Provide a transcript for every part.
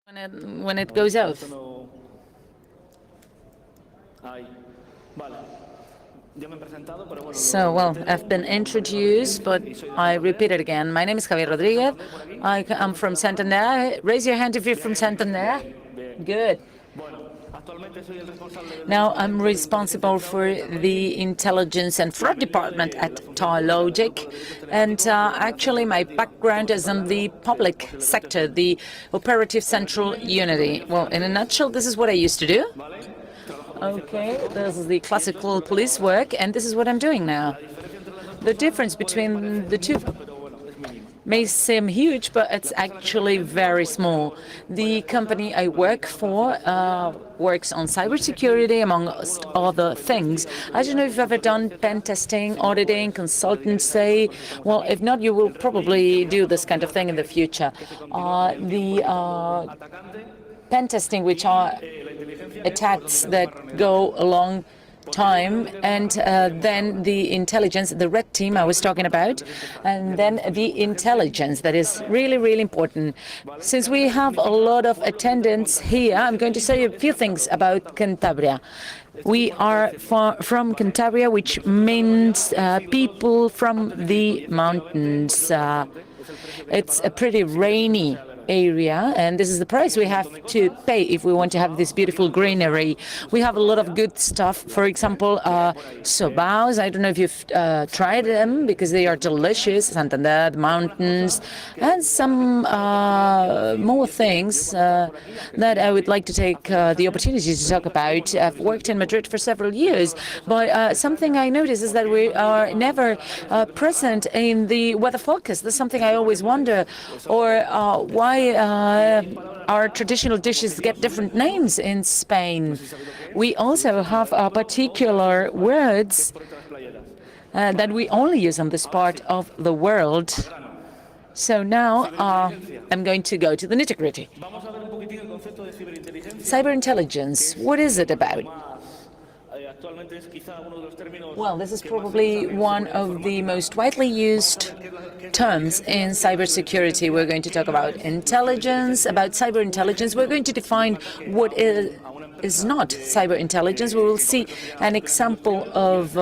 when it goes off. So, well, I've been introduced, but I repeat it again. My name is Javier Rodriguez. I am from Santander. Raise your hand if you're from Santander. Good. Now, I'm responsible for the intelligence and fraud department at Logic, and actually my background is in the public sector, the operative central unity. Well, in a nutshell, this is what I used to do. Okay, this is the classical police work, and this is what I'm doing now. The difference between the two may seem huge, but it's actually very small. The company I work for works on cybersecurity, amongst other things. I don't know if you've ever done pen testing, auditing, consultancy. Well, if not, you will probably do this kind of thing in the future. The pen testing, which are attacks that go a long time, and then the intelligence, the red team I was talking about, and then the intelligence that is really, really important. Since we have a lot of attendance here, I'm going to say a few things about Cantabria. We are from Cantabria, which means people from the mountains. It's a pretty rainy area, and this is the price we have to pay if we want to have this beautiful greenery. We have a lot of good stuff. For example, sobaos. I don't know if you've tried them, because they are delicious. Santander, the mountains, and some more things that I would like to take the opportunity to talk about. I've worked in Madrid for several years, but something I notice is that we are never present in the weather forecast. That's something I always wonder, or why our traditional dishes get different names in Spain. We also have particular words that we only use on this part of the world. So now I'm going to go to the nitty-gritty. Cyberintelligence, what is it about? Well, this is probably one of the most widely used terms in cybersecurity. We're going to talk about intelligence, about cyberintelligence. We're going to define what is not cyberintelligence. We will see an example of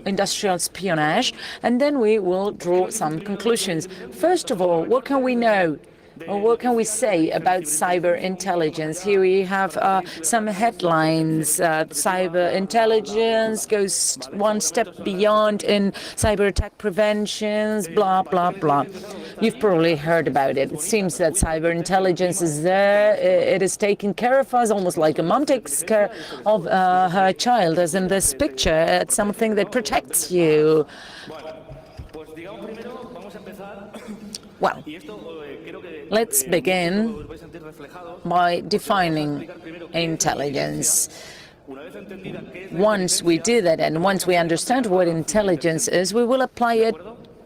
industrial espionage, and then we will draw some conclusions. First of all, what can we know? Well, what can we say about cyber intelligence? Here we have some headlines. Cyber intelligence goes one step beyond in cyber attack preventions, blah, blah, blah. You've probably heard about it. It seems that cyber intelligence is there. It is taking care of us, almost like a mom takes care of her child, as in this picture. It's something that protects you. Well, let's begin by defining intelligence. Once we do that, and once we understand what intelligence is, we will apply it.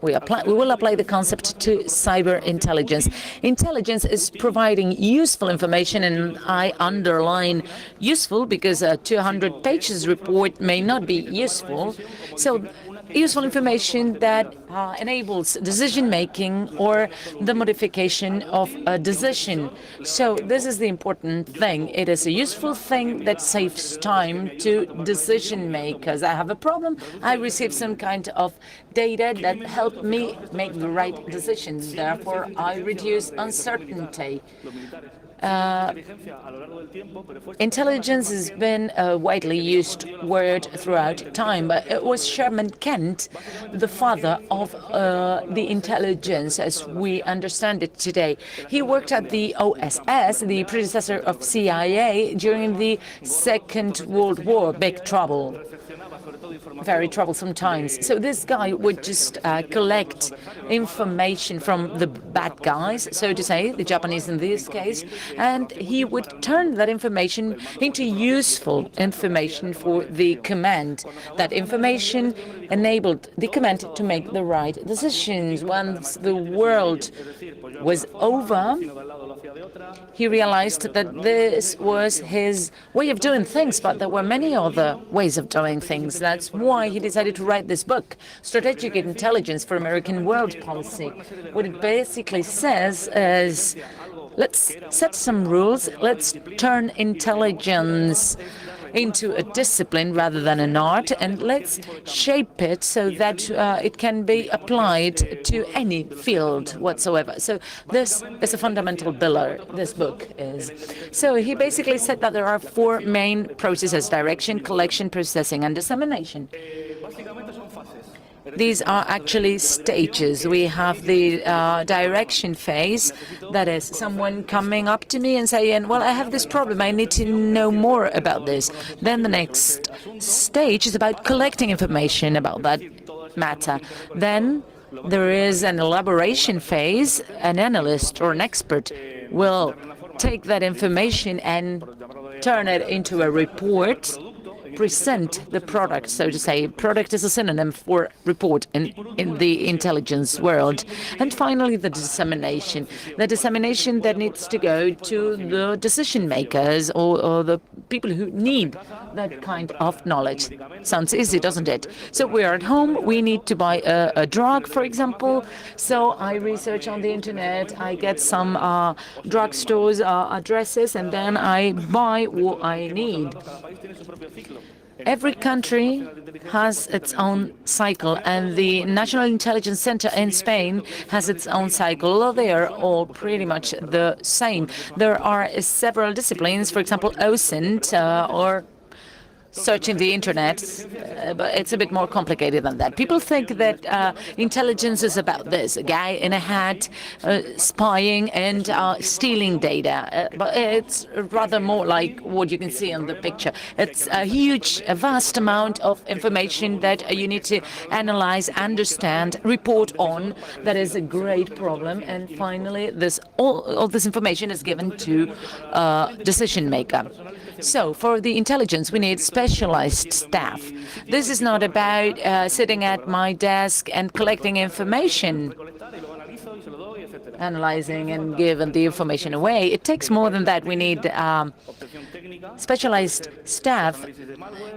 We will apply the concept to cyber intelligence. Intelligence is providing useful information, and I underline useful because a 200 pages report may not be useful. So useful information that enables decision-making or the modification of a decision. So this is the important thing. It is a useful thing that saves time to decision makers. I have a problem, I receive some kind of data that help me make the right decisions. Therefore, I reduce uncertainty. Intelligence has been a widely used word throughout time, but it was Sherman Kent, the father of the intelligence as we understand it today. He worked at the OSS, the predecessor of CIA, during the Second World War, big trouble. Very troublesome times. So this guy would just collect information from the bad guys, so to say, the Japanese in this case, and he would turn that information into useful information for the command. That information enabled the command to make the right decisions. Once the world was over, he realized that this was his way of doing things, but there were many other ways of doing things. That's why he decided to write this book, Strategic Intelligence for American World Policy. What it basically says is let's set some rules. Let's turn intelligence into a discipline rather than an art, and let's shape it so that it can be applied to any field whatsoever. So this is a fundamental pillar, this book is. So he basically said that there are four main processes: direction, collection, processing, and dissemination. These are actually stages. We have the direction phase, that is someone coming up to me and saying, well, I have this problem, I need to know more about this. Then the next stage is about collecting information about that matter. Then there is an elaboration phase. An analyst or an expert will take that information and turn it into a report, present the product, so to say. Product is a synonym for report in the intelligence world. And finally, the dissemination. The dissemination that needs to go to the decision makers or the people who need that kind of knowledge. Sounds easy, doesn't it? So we are at home, we need to buy a drug, for example. So I research on the internet, I get some drugstores addresses, and then I buy what I need. Every country has its own cycle, and the National Intelligence Center in Spain has its own cycle, although they are all pretty much the same. There are several disciplines, for example, OSINT or searching the internet, but it's a bit more complicated than that. People think that intelligence is about this, a guy in a hat spying and stealing data, but it's rather more like what you can see on the picture. It's a vast amount of information that you need to analyze, understand, report on. That is a great problem. And finally, all this information is given to decision maker. So for the intelligence, we need specialized staff. This is not about sitting at my desk and collecting information, analyzing and giving the information away. It takes more than that. We need specialized staff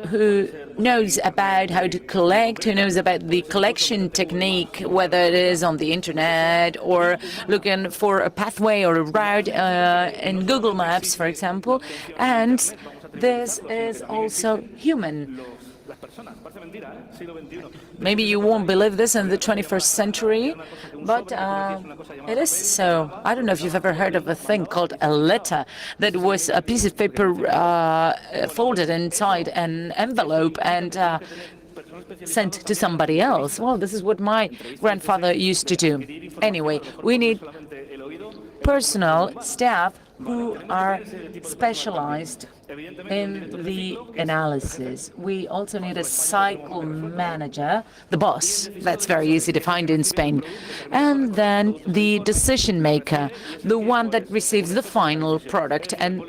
who knows about how to collect, who knows about the collection technique, whether it is on the internet or looking for a pathway or a route in Google Maps, for example. And this is also human. Maybe you won't believe this in the 21st century, but it is so. I don't know if you've ever heard of a thing called a letter, that was a piece of paper folded inside an envelope and sent to somebody else. Well, this is what my grandfather used to do. Anyway, we need personnel, staff, who are specialized in the analysis. We also need a cycle manager, the boss. That's very easy to find in Spain. And then the decision maker, the one that receives the final product and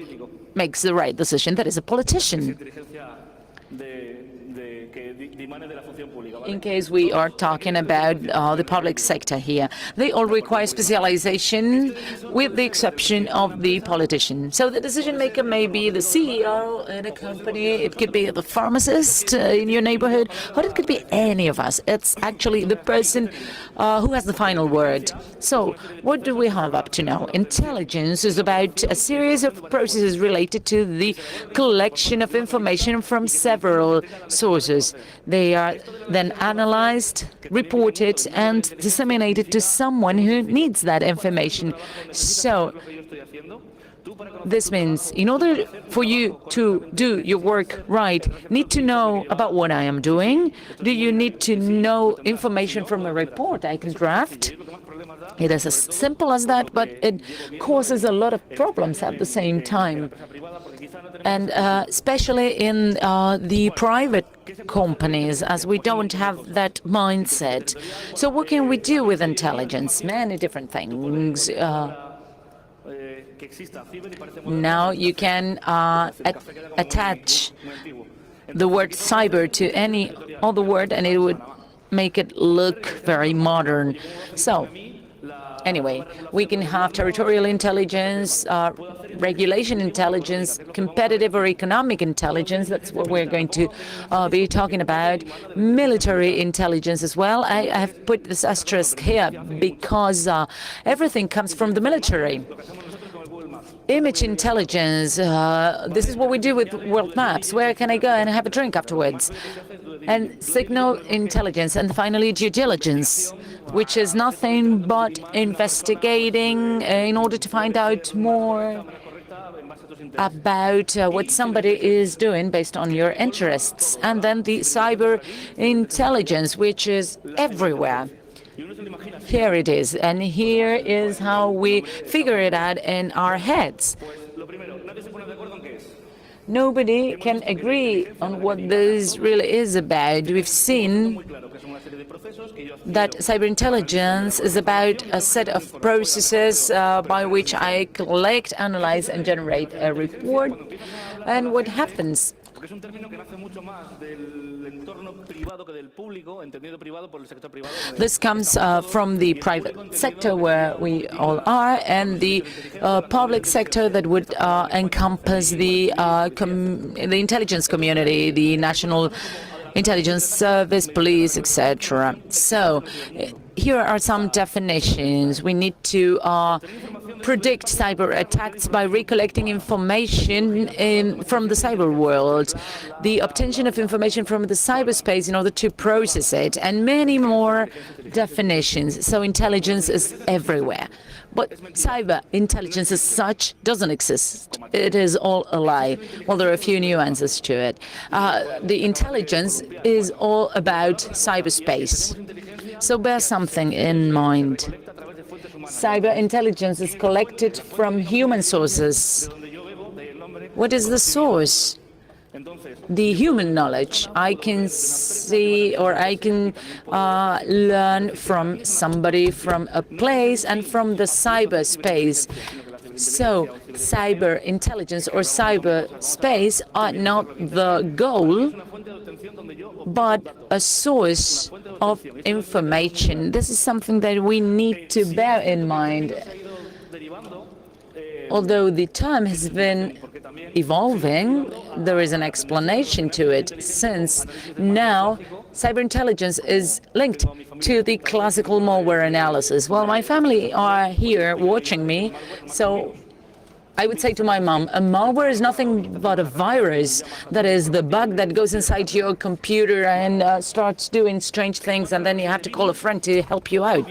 makes the right decision. That is a politician. In case we are talking about the public sector here, they all require specialization with the exception of the politician. So the decision maker may be the CEO in a company, it could be the pharmacist in your neighborhood, or it could be any of us. It's actually the person who has the final word. So what do we have up to now? Intelligence is about a series of processes related to the collection of information from several sources. They are then analyzed, reported, and disseminated to someone who needs that information. So this means, in order for you to do your work right, need to know about what I am doing. Do you need to know information from a report I can draft? It is as simple as that, but it causes a lot of problems at the same time. And especially in the private companies, as we don't have that mindset. So what can we do with intelligence? Many different things. Now you can attach the word cyber to any other word and it would make it look very modern. So anyway, we can have territorial intelligence, regulation intelligence, competitive or economic intelligence. That's what we're going to be talking about. Military intelligence as well. I have put this asterisk here because everything comes from the military. Image intelligence, this is what we do with world maps. Where can I go and have a drink afterwards? And signal intelligence, and finally due diligence, which is nothing but investigating in order to find out more about what somebody is doing based on your interests. And then the cyber intelligence, which is everywhere. Here it is, and here is how we figure it out in our heads. Nobody can agree on what this really is about. We've seen that cyberintelligence is about a set of processes by which I collect, analyze, and generate a report. And what happens? This comes from the private sector, where we all are, and the public sector that would encompass the intelligence community, the National Intelligence Service, police, etc. So here are some definitions. We need to predict cyber attacks by recollecting information from the cyber world, the obtention of information from the cyberspace in order to process it, and many more definitions. So intelligence is everywhere. But cyber intelligence as such doesn't exist. It is all a lie. Well, there are a few nuances to it. The intelligence is all about cyberspace. So bear something in mind. Cyber intelligence is collected from human sources. What is the source? The human knowledge. I can see, or I can learn from somebody, from a place, and from the cyberspace. So cyber intelligence or cyberspace are not the goal, but a source of information. This is something that we need to bear in mind. Although the term has been evolving, there is an explanation to it, since now cyberintelligence is linked to the classical malware analysis. Well, my family are here watching me, so I would say to my mom, a malware is nothing but a virus. That is the bug that goes inside your computer and starts doing strange things, and then you have to call a friend to help you out.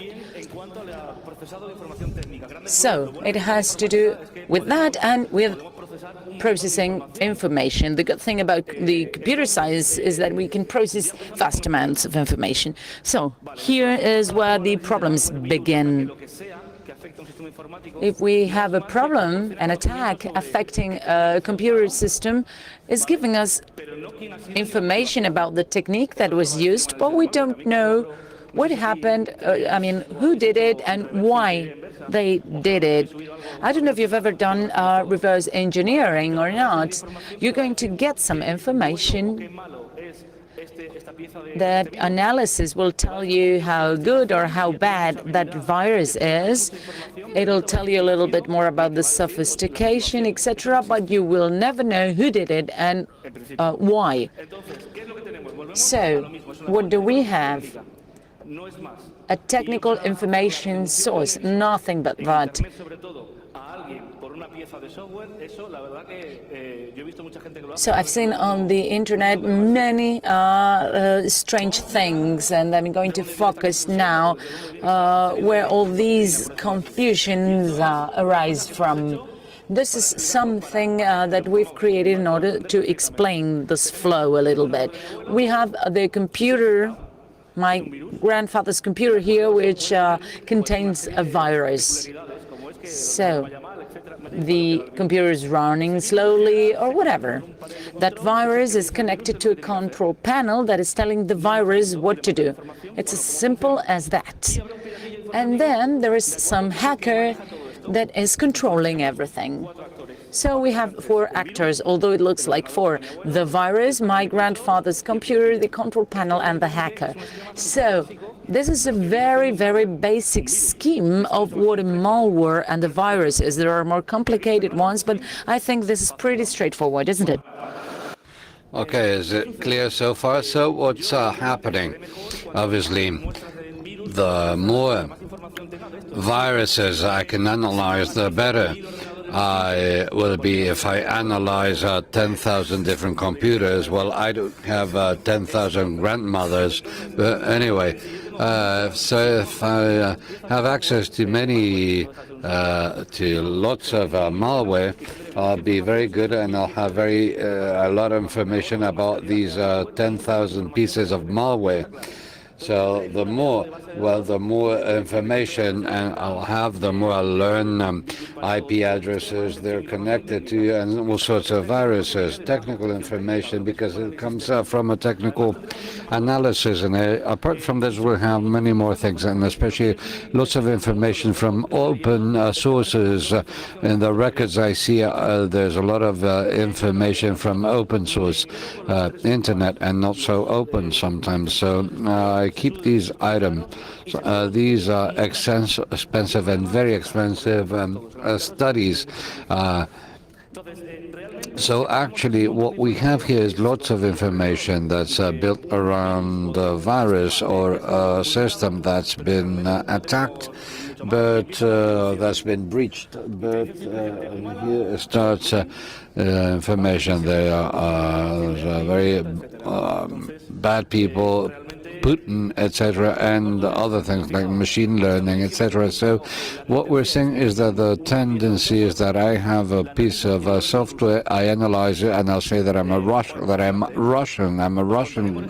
So it has to do with that and with processing information. The good thing about the computer science is that we can process vast amounts of information. So here is where the problems begin. If we have a problem, an attack affecting a computer system is giving us information about the technique that was used, but we don't know what happened, who did it and why they did it. I don't know if you've ever done reverse engineering or not. You're going to get some information. That analysis will tell you how good or how bad that virus is. It'll tell you a little bit more about the sophistication, etc., but you will never know who did it and why. So, what do we have? A technical information source, nothing but that. So I've seen on the internet many strange things, and I'm going to focus now where all these confusions arise from. This is something that we've created in order to explain this flow a little bit. We have the computer, my grandfather's computer here, which contains a virus. So the computer is running slowly or whatever. That virus is connected to a control panel that is telling the virus what to do. It's as simple as that. And then there is some hacker that is controlling everything. So we have 4 actors, although it looks like 4. The virus, my grandfather's computer, the control panel, and the hacker. So this is a very, very basic scheme of what a malware and a virus is. There are more complicated ones, but I think this is pretty straightforward, isn't it? Okay, is it clear so far? So what's happening? Obviously, the more viruses I can analyze, the better. I will be if I analyze 10,000 different computers. Well, I don't have 10,000 grandmothers, but anyway. So if I have access to to lots of malware, I'll be very good, and I'll have a lot of information about these 10,000 pieces of malware. So the more information and I'll have, the more I'll learn IP addresses they're connected to, and all sorts of viruses, technical information, because it comes from a technical analysis. And apart from this, we'll have many more things, and especially lots of information from open sources. In the records I see, there's a lot of information from open source internet, and not so open sometimes. So I keep these items. These are expensive and very expensive studies. So actually what we have here is lots of information that's built around a virus or a system that's been attacked, but that's been breached. But here starts information. There are very bad people, Putin, etc., and other things like machine learning, etc. So what we're saying is that the tendency is that I have a piece of software, I analyze it, and I'll say that I'm a Russian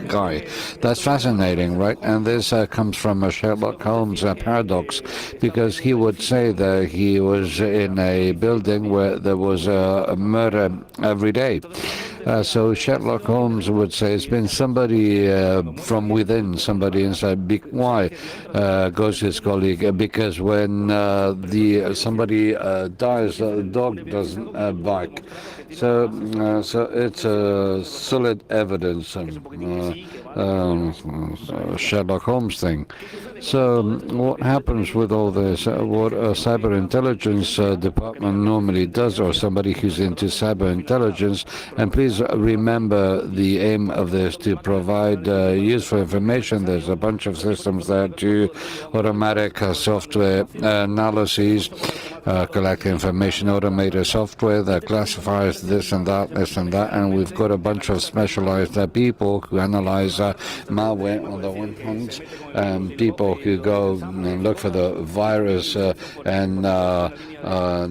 guy. That's fascinating, right? And this comes from a Sherlock Holmes paradox, because he would say that he was in a building where there was a murder every day. So Sherlock Holmes would say it's been somebody from within, somebody inside. Why? Goes his colleague, because when somebody dies, the dog doesn't bark. So it's a solid evidence, Sherlock Holmes thing. So what happens with all this? What a cyberintelligence department normally does, or somebody who's into cyberintelligence, and please remember the aim of this, to provide useful information. There's a bunch of systems there to automatic software analyses, collect information, automated software that classifies this and that, and we've got a bunch of specialized people who analyze malware on the one hand, people who go and look for the virus and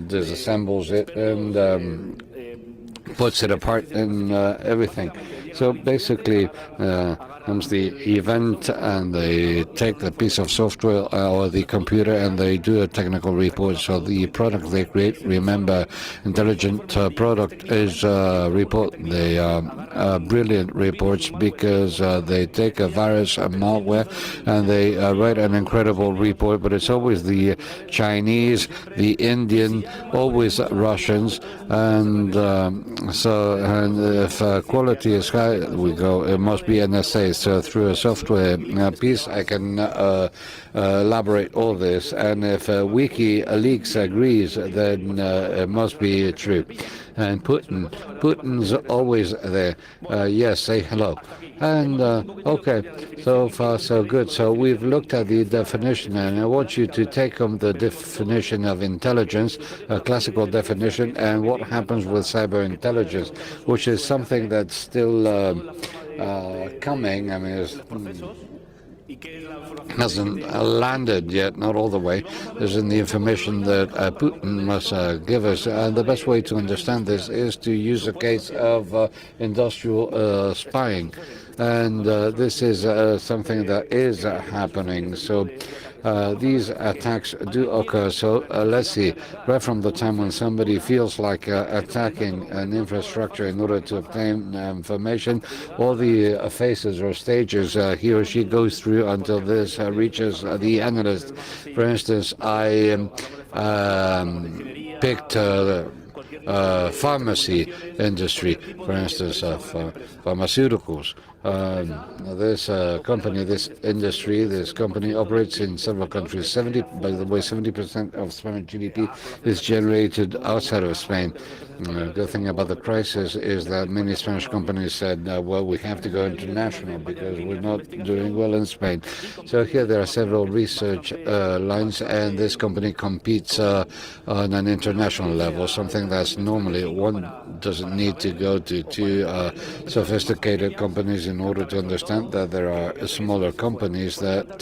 disassembles it and puts it apart and everything. So basically comes the event, and they take the piece of software or the computer and they do a technical report. So the product they create, remember, intelligent product is a report. They are brilliant reports, because they take a virus, a malware, and they write an incredible report. But it's always the Chinese, the Indian, always Russians, and if quality is high, we go, it must be NSA. So through a software piece, I can elaborate all this, and if WikiLeaks agrees, then it must be true. And Putin's always there. Yes, say hello. And okay, so far so good. So we've looked at the definition, and I want you to take on the definition of intelligence, a classical definition, and what happens with cyberintelligence, which is something that's still coming. I mean, hasn't landed yet, not all the way. There's in the information that Putin must give us. And the best way to understand this is to use a case of industrial spying. And this is something that is happening. So these attacks do occur. So let's see, right from the time when somebody feels like attacking an infrastructure in order to obtain information, all the phases or stages he or she goes through until this reaches the analyst. For instance, I picked pharmacy industry, for instance, of pharmaceuticals. This company, this industry, this company operates in several countries. 70% of Spanish GDP is generated outside of Spain. Good thing about the crisis is that many Spanish companies said, well, we have to go international because we're not doing well in Spain. So here there are several research lines, and this company competes on an international level, something that's normally one doesn't need to go to two sophisticated companies in order to understand that there are smaller companies that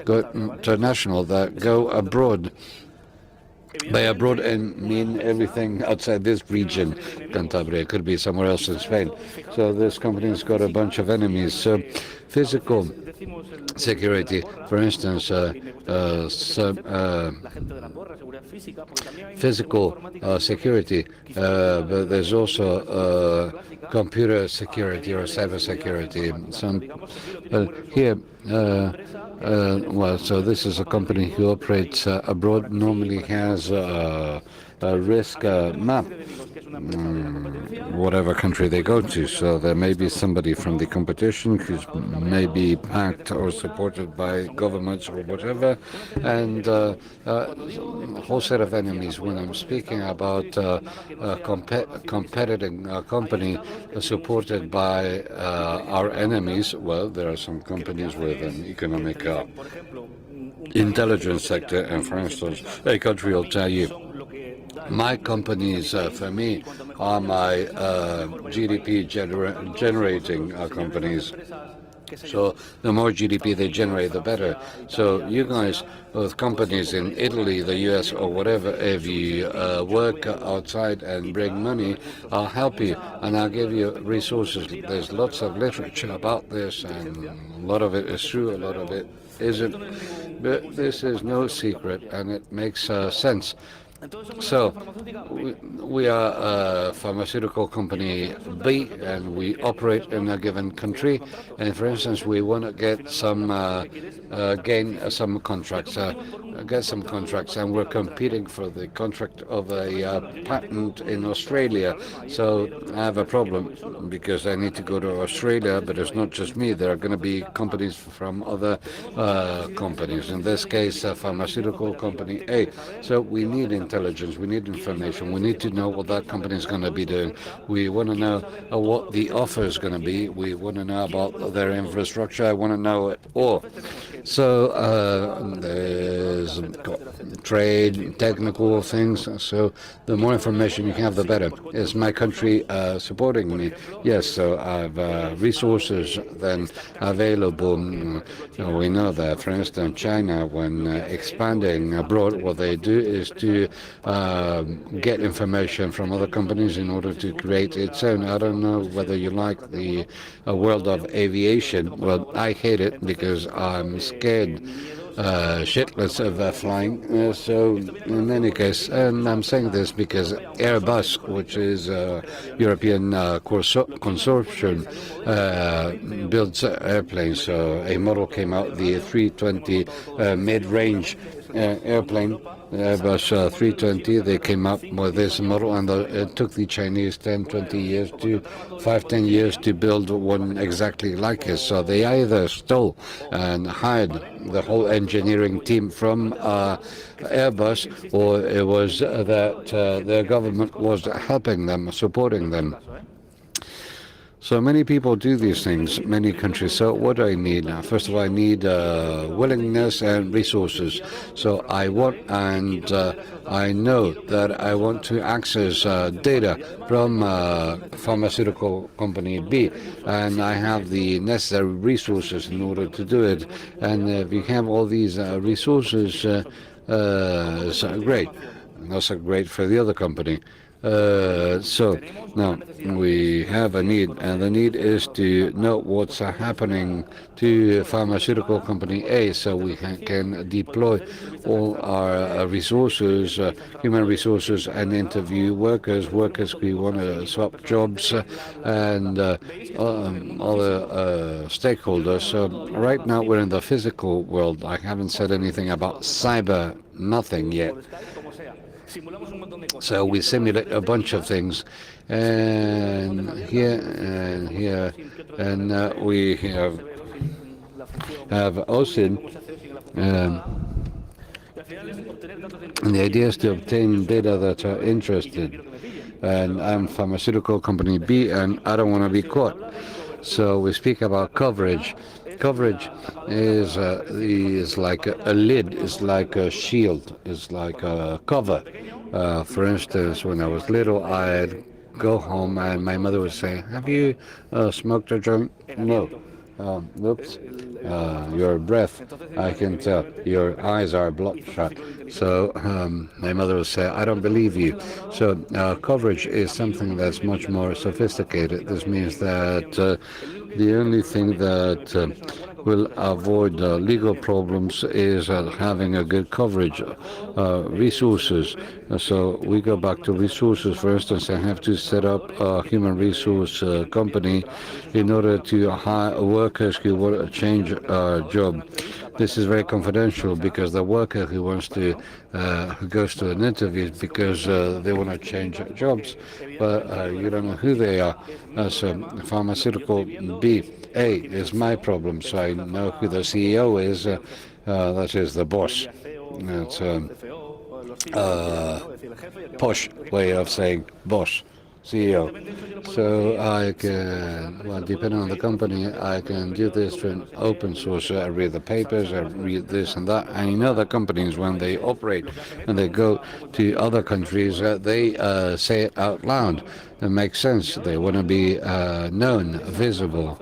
go international, that go abroad. By abroad and mean everything outside this region, Cantabria, could be somewhere else in Spain. So this company's got a bunch of enemies. So physical security, for instance, physical security, but there's also computer security or cybersecurity. Here, well, so this is a company who operates abroad, normally has a risk map, whatever country they go to. So there may be somebody from the competition who's maybe backed or supported by governments or whatever, and a whole set of enemies. When I'm speaking about a competing company supported by our enemies, well, there are some companies with an economic intelligence sector, and for instance, a country will tell you, my companies, for me, are my GDP generating companies. So the more GDP they generate, the better. So you guys, with companies in Italy, the US, or whatever, if you work outside and bring money, I'll help you and I'll give you resources. There's lots of literature about this, and a lot of it is true, a lot of it isn't. But this is no secret, and it makes sense. So we are a pharmaceutical company B, and we operate in a given country. And for instance, we want to get some get some contracts, and we're competing for the contract of a patent in Australia. So I have a problem because I need to go to Australia, but it's not just me. There are going to be companies from other companies. In this case, a pharmaceutical company A. So we need intelligence, we need information, we need to know what that company is going to be doing. We want to know what the offer is going to be. We want to know about their infrastructure. I want to know it all. So there's trade, technical things. So the more information you have, the better. Is my country supporting me? Yes. So I have resources then available. We know that, for instance, China, when expanding abroad, what they do is to get information from other companies in order to create its own. I don't know whether you like the world of aviation. Well, I hate it because I'm scared shitless of flying. So in any case, and I'm saying this because Airbus, which is a European consortium, builds airplanes. So a model came out, the 320 mid-range airplane, Airbus 320. They came up with this model, and it took the Chinese 10 years to build one exactly like it. So they either stole and hired the whole engineering team from Airbus, or it was that their government was helping them, supporting them. So many people do these things, many countries. So what do I need? First of all, I need willingness and resources. So I want, and I know that I want to access data from pharmaceutical company B, and I have the necessary resources in order to do it. And if you have all these resources, it's great. Not so great for the other company. So now we have a need, and the need is to know what's happening to pharmaceutical company A, so we can deploy all our resources, human resources, and interview workers who want to swap jobs, and other stakeholders. So right now we're in the physical world. I haven't said anything about cyber, nothing yet. So we simulate a bunch of things, and here and here, and we have OSINT, and the idea is to obtain data that are interested. and I'm pharmaceutical company B, and I don't want to be caught. So we speak about coverage. Coverage is like a lid, it's like a shield, it's like a cover. For instance, when I was little, I'd go home and my mother would say, "Have you smoked a joint?" No. Oops. Your breath, I can tell. Your eyes are bloodshot. So my mother would say, "I don't believe you." So coverage is something that's much more sophisticated. This means that the only thing that will avoid legal problems is having a good coverage, resources. So we go back to resources. For instance, I have to set up a human resource company in order to hire workers who want to change job. This is very confidential because the worker who wants to who goes to an interview is because they want to change jobs, but you don't know who they are. So pharmaceutical B A is my problem, so I know who the CEO is. That is the boss. It's posh way of saying boss. CEO. So I can, well, depending on the company, I can do this for open source. I read the papers, I read this and that. And in other companies, when they operate and they go to other countries, they say it out loud. It makes sense. They want to be known, visible.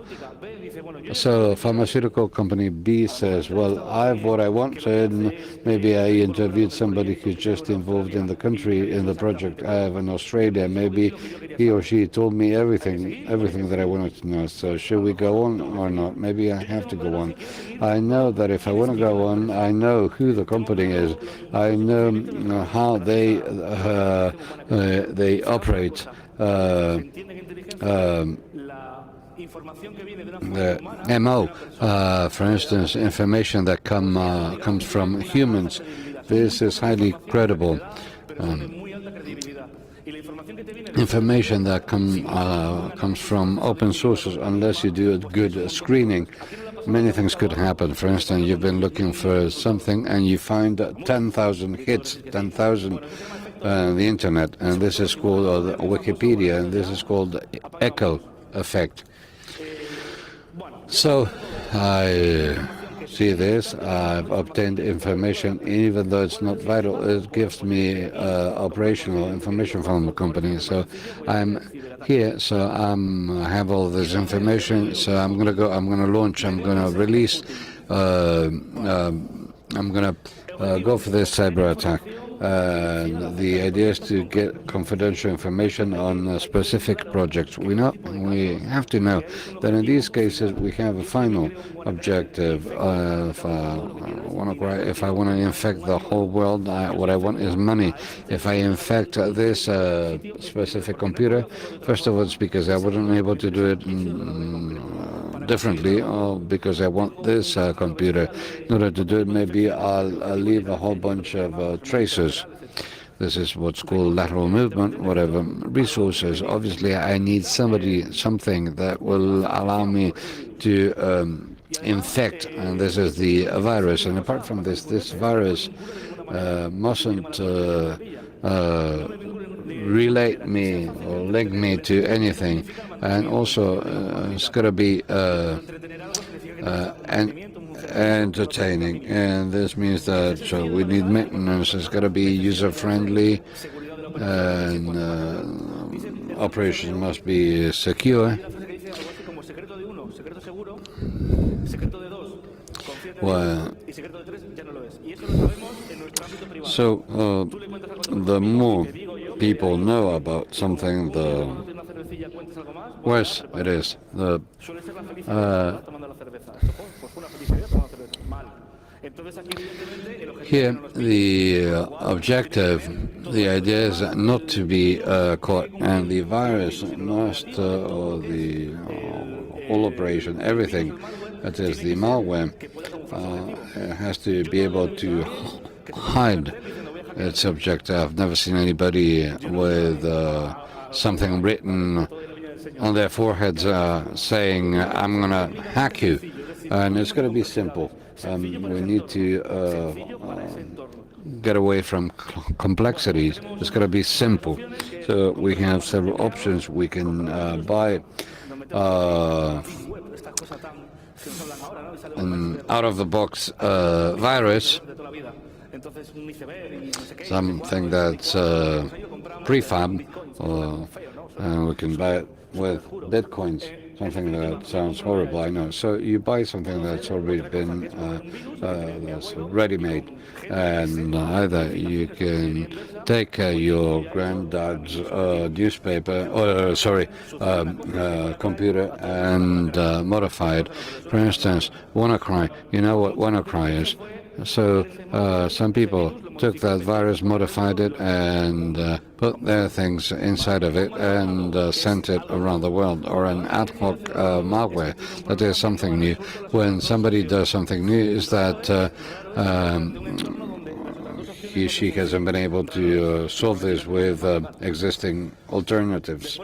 So pharmaceutical company B says, well, I have what I want, and maybe I interviewed somebody who's just involved in the country, in the project I have in Australia. Maybe he or she told me everything that I wanted to know. So should we go on or not? Maybe I have to go on. I know that if I want to go on, I know who the company is. I know how they operate. The MO, for instance, information that comes from humans, this is highly credible. Information that comes from open sources, unless you do a good screening, many things could happen. For instance, you've been looking for something and you find 10,000 hits, 10,000 on the internet, and this is called Wikipedia, and this is called echo effect. So I see this, I've obtained information, even though it's not vital, it gives me operational information from the company. So I'm here, so I have all this information, so I'm going to launch, I'm going to release, I'm going to go for this cyber attack. The idea is to get confidential information on specific projects. We have to know that in these cases we have a final objective. If I want to infect the whole world, what I want is money. If I infect this specific computer, first of all, it's because I wasn't able to do it differently, or because I want this computer. In order to do it, maybe I'll leave a whole bunch of traces. This is what's called lateral movement, whatever. Resources. Obviously, I need something that will allow me to infect, and this is the virus. And apart from this virus mustn't relate me or link me to anything. And also, it's got to be entertaining, and this means that we need maintenance. It's got to be user-friendly, and operations must be secure. Well, so the more people know about something, the worse it is. Here, the objective, the idea is not to be caught, and the virus must, or the whole operation, everything, that is the malware, has to be able to hide its object. I've never seen anybody with something written on their foreheads saying, "I'm going to hack you," and it's going to be simple. We need to get away from complexities. It's going to be simple. So we have several options. We can buy an out-of-the-box virus, something that's prefab, and we can buy it with bitcoins. Something that sounds horrible, I know. So you buy something that's already been that's ready-made, and either you can take your granddad's newspaper, or computer, and modify it. For instance, WannaCry. You know what WannaCry is? So some people took that virus, modified it, and put their things inside of it and sent it around the world, or an ad hoc malware. That is something new. When somebody does something new, is that he, she hasn't been able to solve this with existing alternatives.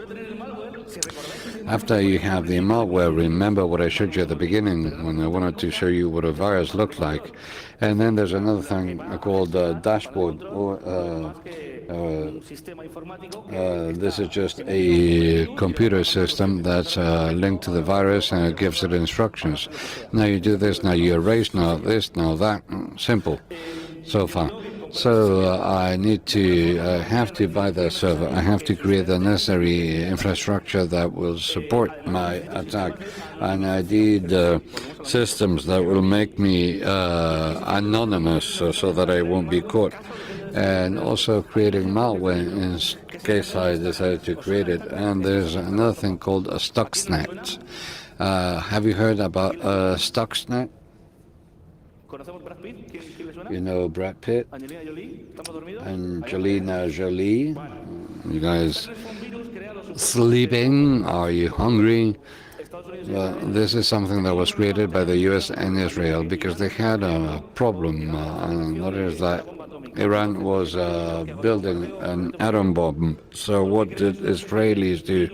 After you have the malware, remember what I showed you at the beginning when I wanted to show you what a virus looked like. And then there's another thing called dashboard, or this is just a computer system that's linked to the virus, and it gives it instructions. Now you do this, now you erase, now this, now that. Simple so far. So I need to have to buy the server. I have to create the necessary infrastructure that will support my attack, and I need systems that will make me anonymous, so that I won't be caught, and also creating malware in case I decide to create it. And there's another thing called a Stuxnet. Have you heard about Stuxnet? You know Brad Pitt, Angelina Jolie. You guys sleeping? Are you hungry? Well, this is something that was created by the US and Israel because they had a problem, and that is that Iran was building an atom bomb. So what did Israelis do?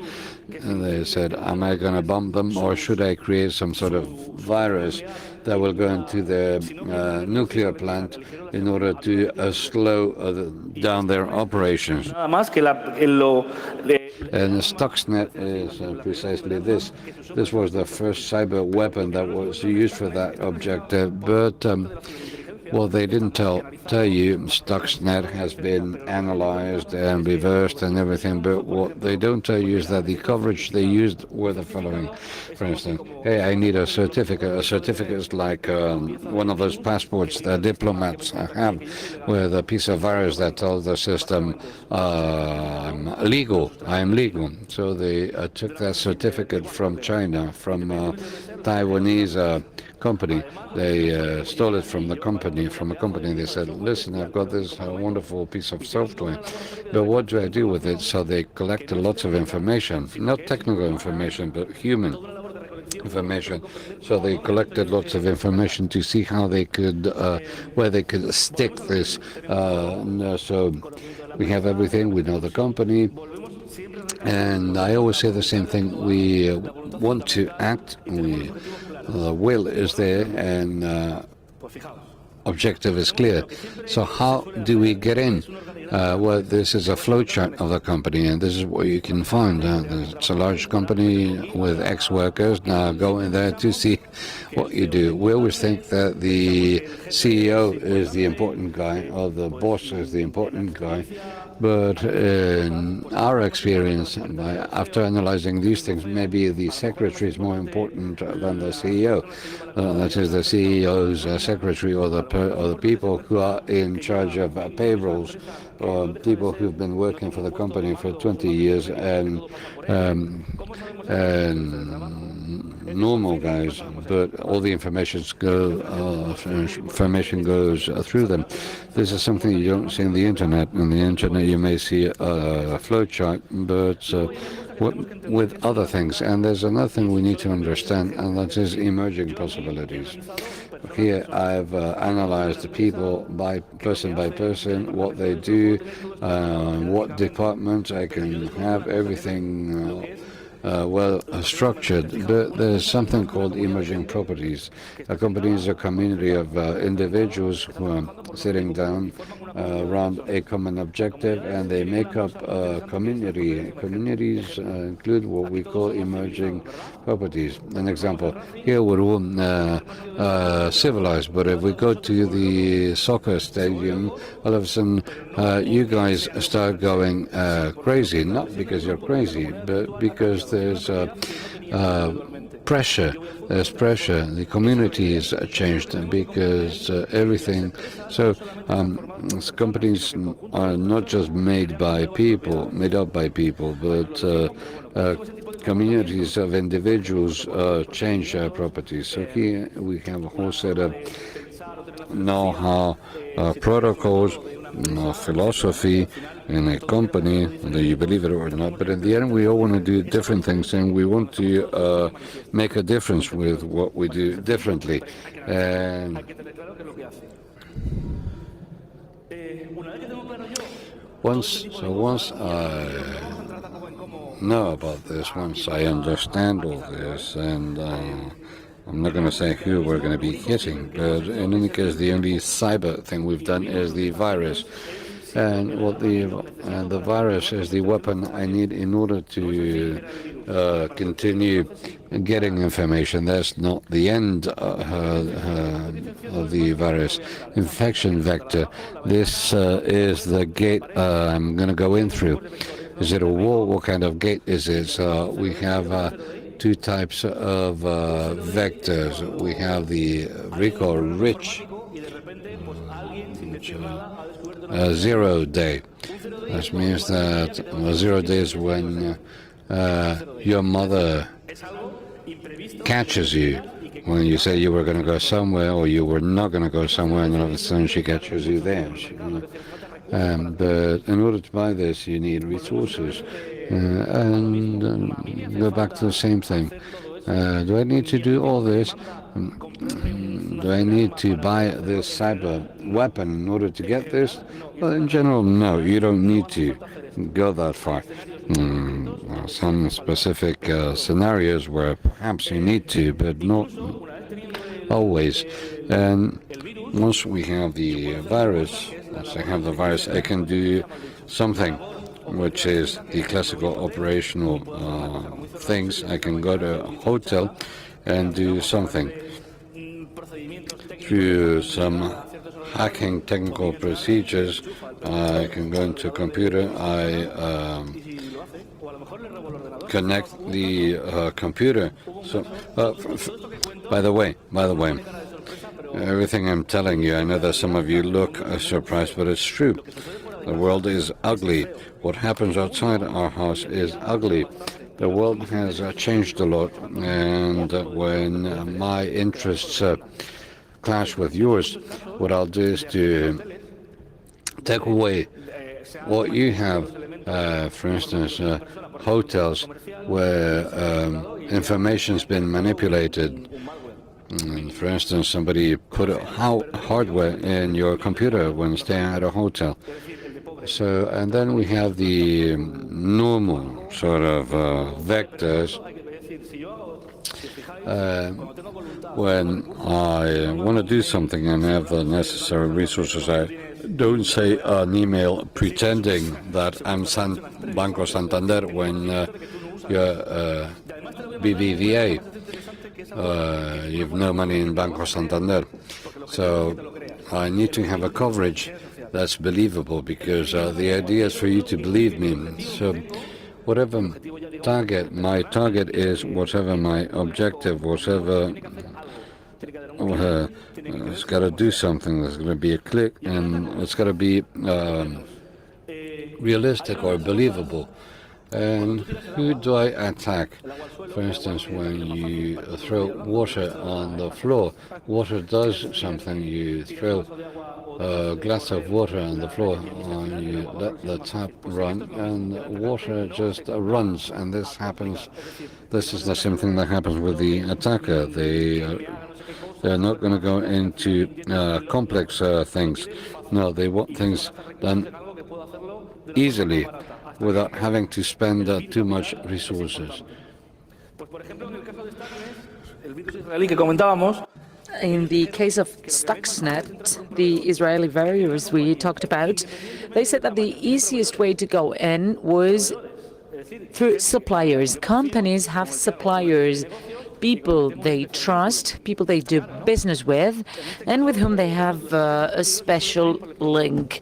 And they said, am I going to bomb them, or should I create some sort of virus that will go into the nuclear plant in order to slow down their operations? And Stuxnet is precisely this. This was the first cyber weapon that was used for that objective, but well, they didn't tell you Stuxnet has been analyzed and reversed and everything, but what they don't tell you is that the coverage they used were the following. For instance, hey, I need a certificate. A certificate is like one of those passports that diplomats have, with a piece of virus that tells the system, I'm legal. So they took that certificate from China, from Taiwanese company. They stole it from a company. They said, listen, I've got this wonderful piece of software, but what do I do with it? So they collected lots of information, not technical information, but human information. So they collected lots of information to see how they could, where they could stick this. So we have everything. We know the company. And I always say the same thing. We want to act. The will is there, and objective is clear. So how do we get in? Well, this is a flowchart of the company, and this is what you can find. It's a large company with X workers. Now go in there to see what you do. We always think that the CEO is the important guy, or the boss is the important guy. But in our experience, after analyzing these things, maybe the secretary is more important than the CEO. That is, the CEO's secretary, or the people who are in charge of payrolls, or people who've been working for the company for 20 years, and normal guys. But all the information goes through them. This is something you don't see on the internet. On the internet, you may see a flowchart, but with other things. And there's another thing we need to understand, and that is emerging possibilities. Here, I've analyzed the people by person, what they do, what departments I can have, everything well structured, but there's something called emerging properties. A company is a community of individuals who are sitting down around a common objective, and they make up a community. Communities include what we call emerging properties. An example, here we're all civilized, but if we go to the soccer stadium, all of a sudden you guys start going crazy, not because you're crazy, but because there's pressure. There's pressure. The community is changed because everything. So companies are not just made up by people, but communities of individuals change their properties. So here we have a whole set of know-how, protocols, philosophy in a company, whether you believe it or not. But in the end, we all want to do different things, and we want to make a difference with what we do differently. And once I know about this, once I understand all this, and I'm not going to say who we're going to be hitting, but in any case, the only cyber thing we've done is the virus. And what the virus is the weapon I need in order to continue getting information. That's not the end of the virus infection vector. This is the gate I'm going to go in through. Is it a wall? What kind of gate is it? So we have two types of vectors. We have the recall rich, 0 day. That means that 0 days when your mother catches you when you say you were going to go somewhere or you were not going to go somewhere, and all of a sudden she catches you there. But in order to buy this, you need resources. And go back to the same thing. Do I need to do all this? Do I need to buy this cyber weapon in order to get this? Well, in general, no, you don't need to go that far. Some specific scenarios where perhaps you need to, but not always. And once we have the virus, I can do something, which is the classical operational things. I can go to a hotel and do something. Through some hacking technical procedures, I can go into a computer, I connect the computer. So, by the way, everything I'm telling you, I know that some of you look surprised, but it's true. The world is ugly. What happens outside our house is ugly. The world has changed a lot, and when my interests clash with yours, what I'll do is to take away what you have. For instance, hotels where information's been manipulated. For instance, somebody put hardware in your computer when staying at a hotel. So, and then we have the normal sort of vectors. When I want to do something and have the necessary resources, I don't say an email pretending that I'm Banco Santander when you're BBVA. You've no money in Banco Santander. So I need to have a coverage that's believable, because the idea is for you to believe me. So whatever my target is, whatever my objective, whatever, it's got to do something. There's going to be a click, and it's got to be realistic or believable. And who do I attack? For instance, when you throw water on the floor, water does something. You throw a glass of water on the floor, and you let the tap run, and water just runs. And this happens. This is the same thing that happens with the attacker. They're not going to go into complex things. No, they want things done easily, without having to spend too much resources. In the case of Stuxnet, the Israeli virus we talked about, they said that the easiest way to go in was through suppliers. Companies have suppliers, people they trust, people they do business with, and with whom they have a special link.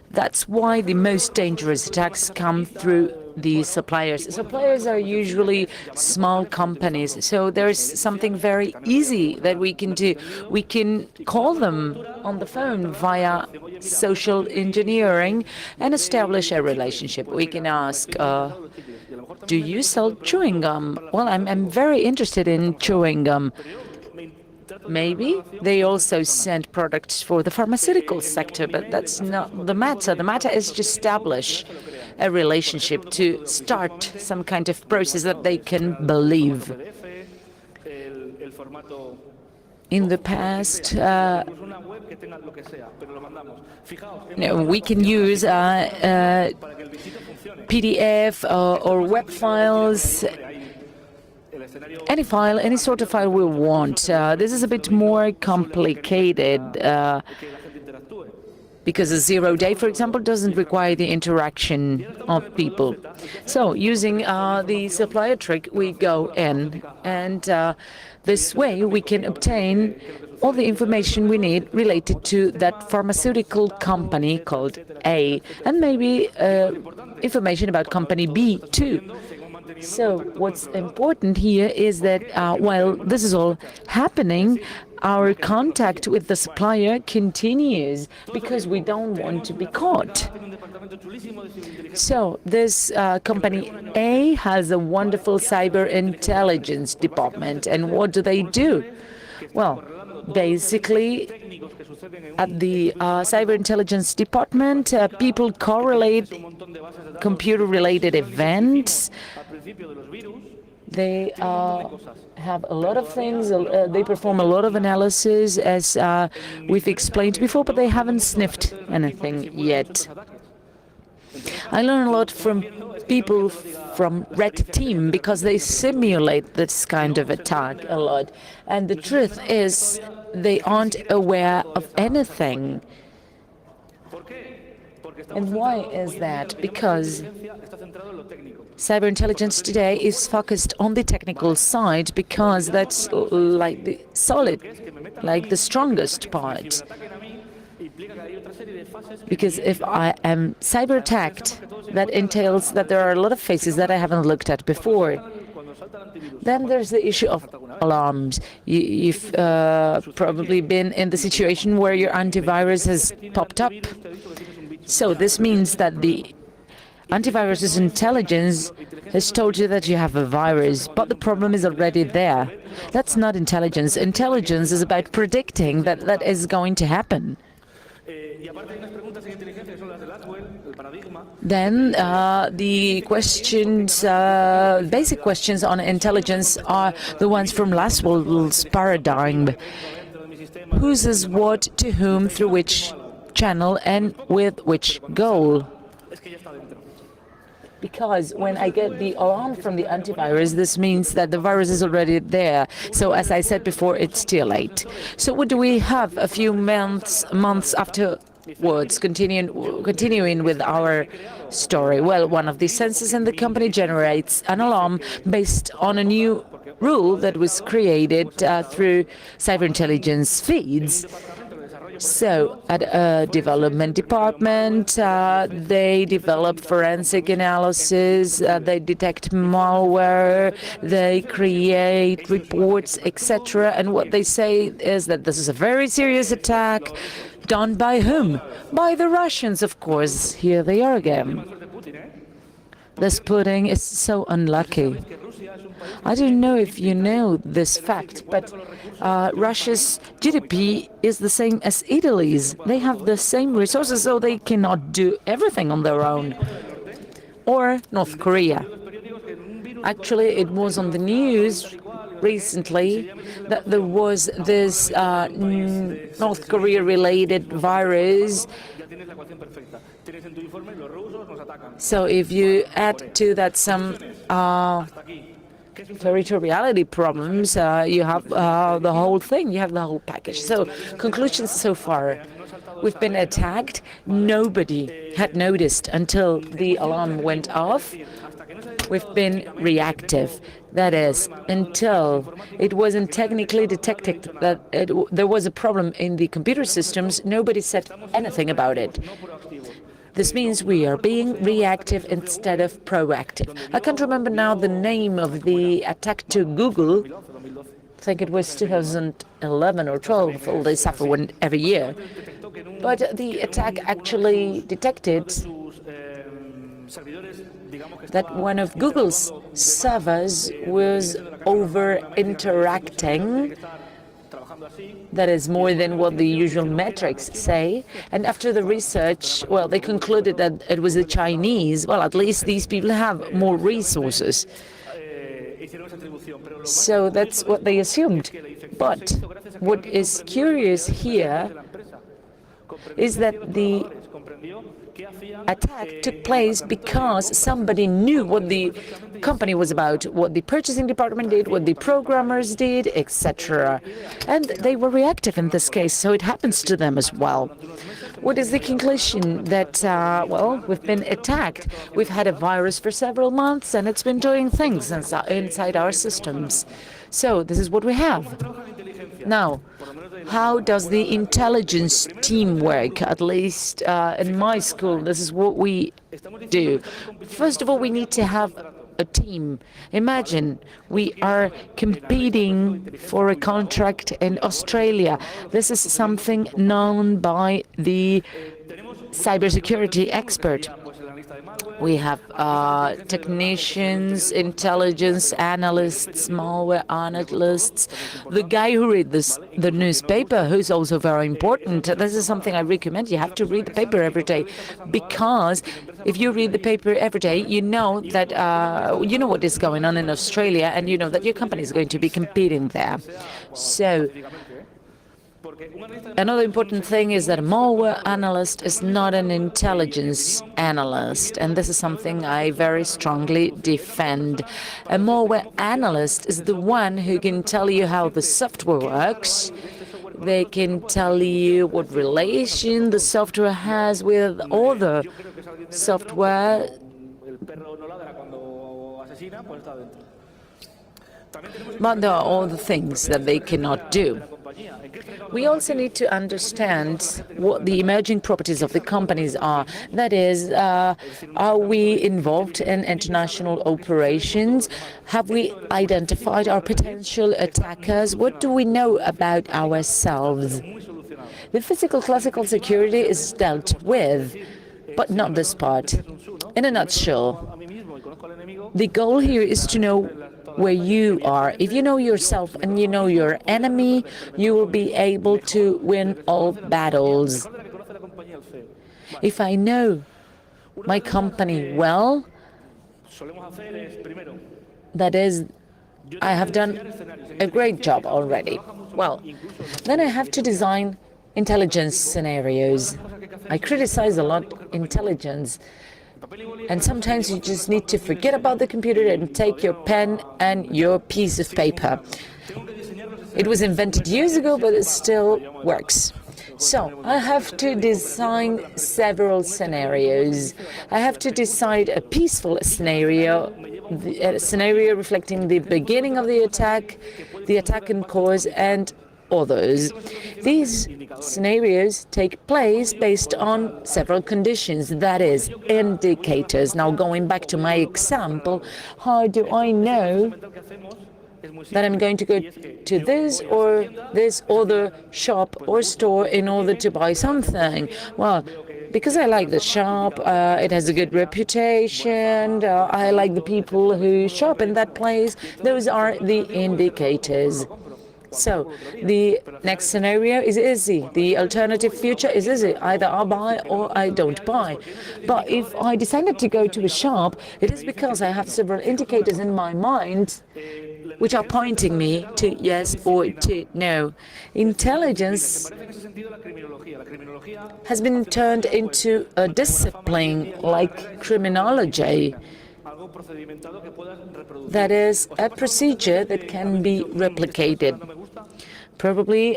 That's why the most dangerous attacks come through the suppliers. Suppliers are usually small companies, so there's something very easy that we can do. We can call them on the phone via social engineering and establish a relationship. We can ask, do you sell chewing gum? Well, I'm very interested in chewing gum. Maybe they also send products for the pharmaceutical sector, but that's not the matter. The matter is to establish a relationship, to start some kind of process that they can believe. In the past, we can use PDF or web files, any file, any sort of file we want. This is a bit more complicated because a 0-day, for example, doesn't require the interaction of people. So using the supplier trick, we go in, and this way we can obtain all the information we need related to that pharmaceutical company called A, and maybe information about company B too. So what's important here is that while this is all happening, our contact with the supplier continues because we don't want to be caught. So this company A has a wonderful cyberintelligence department. And what do? Well, basically, at the cyberintelligence department, people correlate computer-related events. They have a lot of things, they perform a lot of analysis, as we've explained before, but they haven't sniffed anything yet. I learn a lot from people from Red Team because they simulate this kind of attack a lot. And the truth is, they aren't aware of anything. And why is that? Because cyberintelligence today is focused on the technical side because that's like the solid, like the strongest part. Because if I am cyber attacked, that entails that there are a lot of phases that I haven't looked at before. Then there's the issue of alarms. You've probably been in the situation where your antivirus has popped up. So this means that the antivirus's intelligence has told you that you have a virus, but the problem is already there. That's not intelligence. Intelligence is about predicting that that is going to happen. Then the questions, basic questions on intelligence are the ones from Laswell's paradigm. Who says what to whom, through which channel, and with which goal? Because when I get the alarm from the antivirus, this means that the virus is already there. So as I said before, it's too late. So what do we have a few months afterwards, continuing with our story? Well, one of the sensors in the company generates an alarm based on a new rule that was created through cyberintelligence feeds. So at a development department, they develop forensic analysis, they detect malware, they create reports, etc. And what they say is that this is a very serious attack. Done by whom? By the Russians, of course. Here they are again. This Putin is so unlucky. I don't know if you know this fact, but Russia's GDP is the same as Italy's. They have the same resources, so they cannot do everything on their own. Or North Korea. Actually, it was on the news recently that there was this North Korea-related virus. So if you add to that some territoriality problems, you have the whole thing, you have the whole package. So, conclusions so far. We've been attacked. Nobody had noticed until the alarm went off. We've been reactive. That is, until it wasn't technically detected that there was a problem in the computer systems, nobody said anything about it. This means we are being reactive instead of proactive. I can't remember now the name of the attack to Google. I think it was 2011 or 12, all they suffer one every year. But the attack actually detected that one of Google's servers was over-interacting. That is more than what the usual metrics say. And after the research, well, they concluded that it was the Chinese. Well, at least these people have more resources. So that's what they assumed. But what is curious here is that the attack took place because somebody knew what the company was about, what the purchasing department did, what the programmers did, etc. And they were reactive in this case, so it happens to them as well. What is the conclusion? That, well, we've been attacked. We've had a virus for several months, and it's been doing things inside our systems. So this is what we have. Now, how does the intelligence team work? At least in my school, this is what we do. First of all, we need to have a team. Imagine we are competing for a contract in Australia. This is something known by the cybersecurity expert. We have technicians, intelligence analysts, malware analysts, the guy who reads the newspaper, who's also very important. This is something I recommend. You have to read the paper every day, because if you read the paper every day, you know that you know what is going on in Australia, and you know that your company is going to be competing there. So another important thing is that a malware analyst is not an intelligence analyst, and this is something I very strongly defend. A malware analyst is the one who can tell you how the software works. They can tell you what relation the software has with other software. But there are other things that they cannot do. We also need to understand what the emerging properties of the companies are. That is, are we involved in international operations? Have we identified our potential attackers? What do we know about ourselves? The physical classical security is dealt with, but not this part. In a nutshell, the goal here is to know where you are. If you know yourself and you know your enemy, you will be able to win all battles. If I know my company well, that is, I have done a great job already. Well, then I have to design intelligence scenarios. I criticize a lot intelligence. And sometimes you just need to forget about the computer and take your pen and your piece of paper. It was invented years ago, but it still works. So I have to design several scenarios. I have to decide a peaceful scenario, a scenario reflecting the beginning of the attack and cause, and others. These scenarios take place based on several conditions, that is, indicators. Now, going back to my example, how do I know that I'm going to go to this or this other shop or store in order to buy something? Well, because I like the shop, it has a good reputation, I like the people who shop in that place. Those are the indicators. So the next scenario is easy. The alternative future is easy. Either I buy or I don't buy. But if I decided to go to a shop, it is because I have several indicators in my mind which are pointing me to yes or to no. Intelligence has been turned into a discipline like criminology. That is a procedure that can be replicated. Probably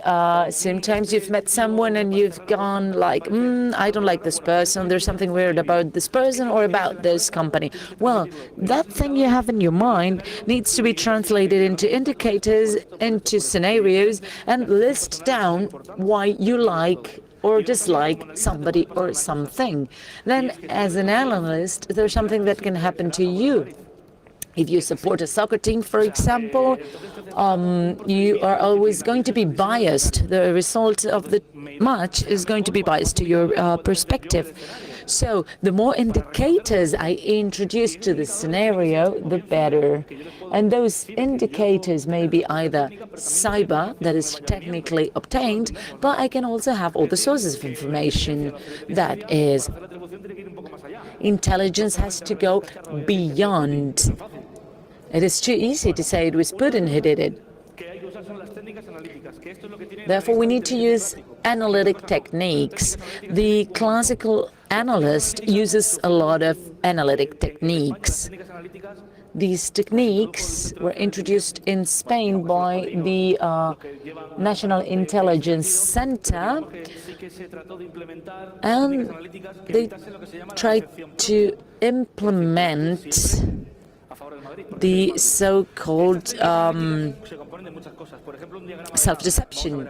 sometimes you've met someone and you've gone like, I don't like this person, there's something weird about this person or about this company. Well, that thing you have in your mind needs to be translated into indicators, into scenarios, and list down why you like or dislike somebody or something. Then, as an analyst, there's something that can happen to you. If you support a soccer team, for example, you are always going to be biased. The result of the match is going to be biased to your perspective. So the more indicators I introduce to the scenario, the better. And those indicators may be either cyber, that is technically obtained, but I can also have all the sources of information. That is, intelligence has to go beyond. It is too easy to say it was Putin who did it. Therefore, we need to use analytic techniques. The classical analyst uses a lot of analytic techniques. These techniques were introduced in Spain by the National Intelligence Center, and they tried to implement the so-called self-deception.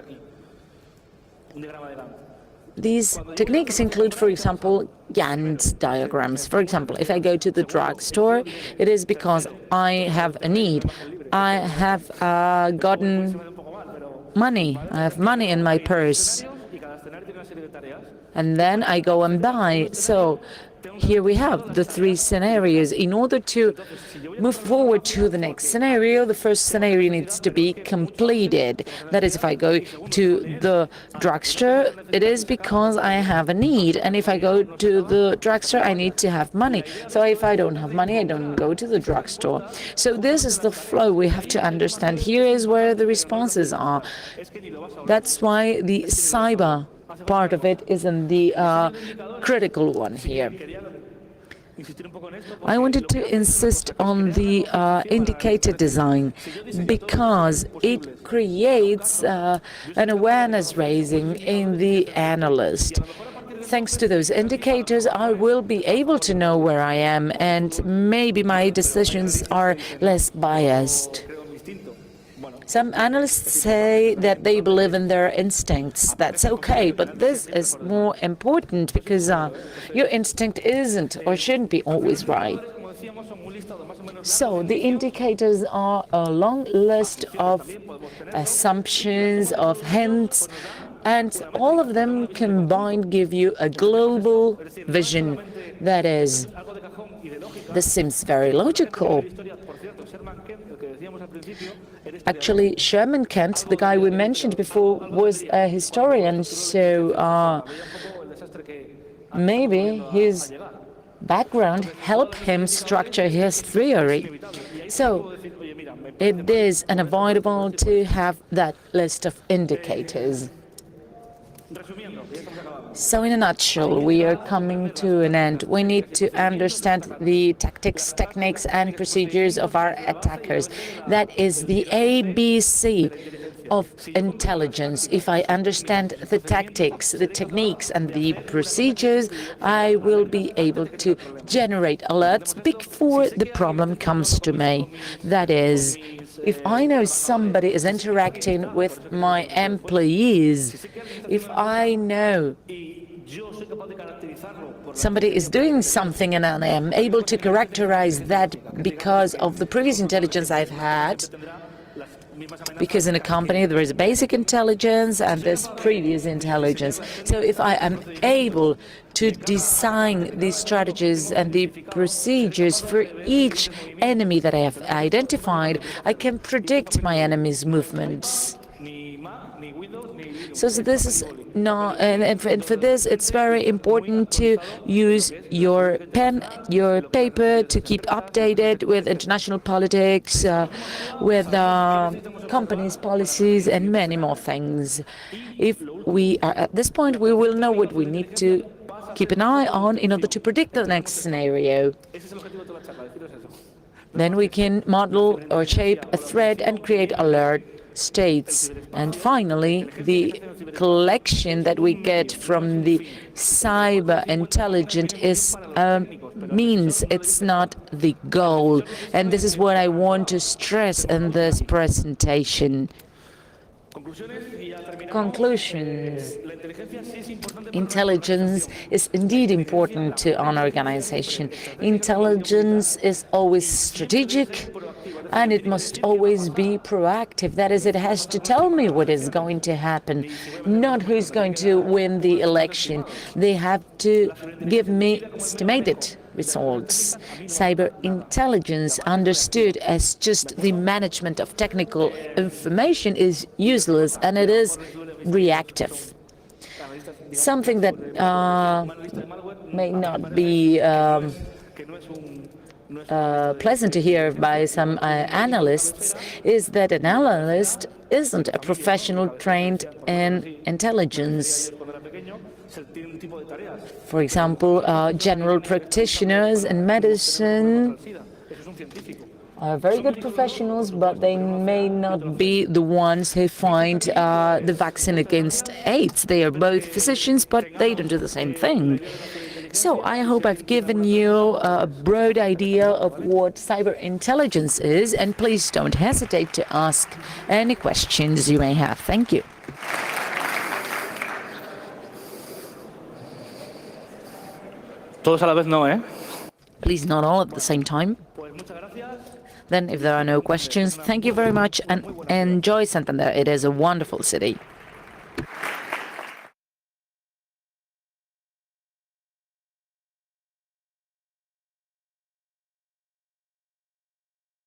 These techniques include, for example, Gantt diagrams. For example, if I go to the drugstore, it is because I have a need. I have gotten money. I have money in my purse. And then I go and buy. So here we have the three scenarios. In order to move forward to the next scenario, the first scenario needs to be completed. That is, if I go to the drugstore, it is because I have a need. And if I go to the drugstore, I need to have money. So if I don't have money, I don't go to the drugstore. So this is the flow we have to understand. Here is where the responses are. That's why the cyber part of it isn't the critical one here. I wanted to insist on the indicator design because it creates an awareness raising in the analyst. Thanks to those indicators, I will be able to know where I am, and maybe my decisions are less biased. Some analysts say that they believe in their instincts. That's okay, but this is more important because your instinct isn't or shouldn't be always right. So the indicators are a long list of assumptions, of hints, and all of them combined give you a global vision. That is, this seems very logical. Actually, Sherman Kent, the guy we mentioned before, was a historian, so maybe his background helped him structure his theory. So it is unavoidable to have that list of indicators. So in a nutshell, we are coming to an end. We need to understand the tactics, techniques, and procedures of our attackers. That is the ABC of intelligence. If I understand the tactics, the techniques, and the procedures, I will be able to generate alerts before the problem comes to me. That is, if I know somebody is interacting with my employees, if I know somebody is doing something and I am able to characterize that because of the previous intelligence I've had, because in a company there is a basic intelligence and there's previous intelligence. So if I am able to design these strategies and the procedures for each enemy that I have identified, I can predict my enemy's movements. So this is not, and for this, it's very important to use your pen, your paper, to keep updated with international politics, with companies' policies, and many more things. If we are at this point, we will know what we need to keep an eye on in order to predict the next scenario. Then we can model or shape a threat and create alert states. And finally, the collection that we get from the cyber intelligence is a means, it's not the goal. And this is what I want to stress in this presentation. Conclusions. Intelligence is indeed important to an organization. Intelligence is always strategic, and it must always be proactive. That is, it has to tell me what is going to happen, not who's going to win the election. They have to give me estimated results. Cyber intelligence, understood as just the management of technical information, is useless, and it is reactive. Something that may not be pleasant to hear by some analysts is that an analyst isn't a professional trained in intelligence. For example, general practitioners in medicine are very good professionals, but they may not be the ones who find the vaccine against AIDS. They are both physicians, but they don't do the same thing. So I hope I've given you a broad idea of what cyber intelligence is, and please don't hesitate to ask any questions you may have. Thank you. Todos a la vez no, ¿eh? Please, not all at the same time. Then, if there are no questions, thank you very much and enjoy Santander. It is a wonderful city.